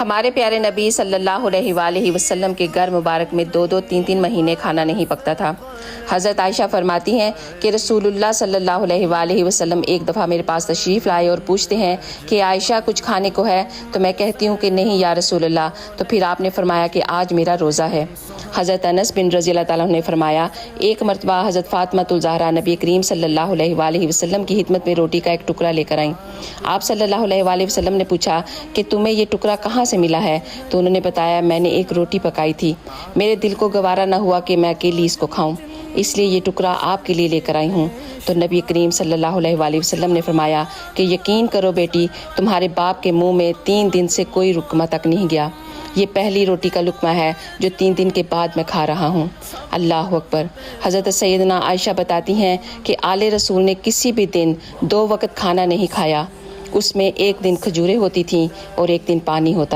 ہمارے پیارے نبی صلی اللہ علیہ وآلہ وسلم کے گھر مبارک میں 2-3 مہینے کھانا نہیں پکتا تھا۔ حضرت عائشہ فرماتی ہیں کہ رسول اللہ صلی اللہ علیہ وآلہ وسلم ایک دفعہ میرے پاس تشریف لائے اور پوچھتے ہیں کہ عائشہ کچھ کھانے کو ہے؟ تو میں کہتی ہوں کہ نہیں یا رسول اللہ۔ تو پھر آپ نے فرمایا کہ آج میرا روزہ ہے۔ حضرت انس بن رضی اللہ تعالیٰ عنہ نے فرمایا ایک مرتبہ حضرت فاطمہ الزہرا نبی کریم صلی اللہ علیہ وآلہ وسلم کی خدمت میں روٹی کا ایک ٹکڑا لے کر آئیں۔ آپ صلی اللہ علیہ وآلہ وسلم نے پوچھا کہ تمہیں یہ ٹکڑا کہاں سے ملا ہے؟ تو انہوں نے بتایا میں نے ایک روٹی پکائی تھی، میرے دل کو گوارا نہ ہوا کہ میں اکیلی اس کو کھاؤں، اس لیے یہ ٹکڑا آپ کے لیے لے کر آئی ہوں۔ تو نبی کریم صلی اللہ علیہ وآلہ وسلم نے فرمایا کہ یقین کرو بیٹی، تمہارے باپ کے منہ میں 3 دن سے کوئی لقمہ تک نہیں گیا، یہ پہلی روٹی کا لقمہ ہے جو 3 دن کے بعد میں کھا رہا ہوں۔ اللہ اکبر۔ حضرت سیدنا عائشہ بتاتی ہیں کہ آل رسول نے کسی بھی دن 2 وقت کھانا نہیں کھایا، اس میں ایک دن کھجوریں ہوتی تھیں اور ایک دن پانی ہوتا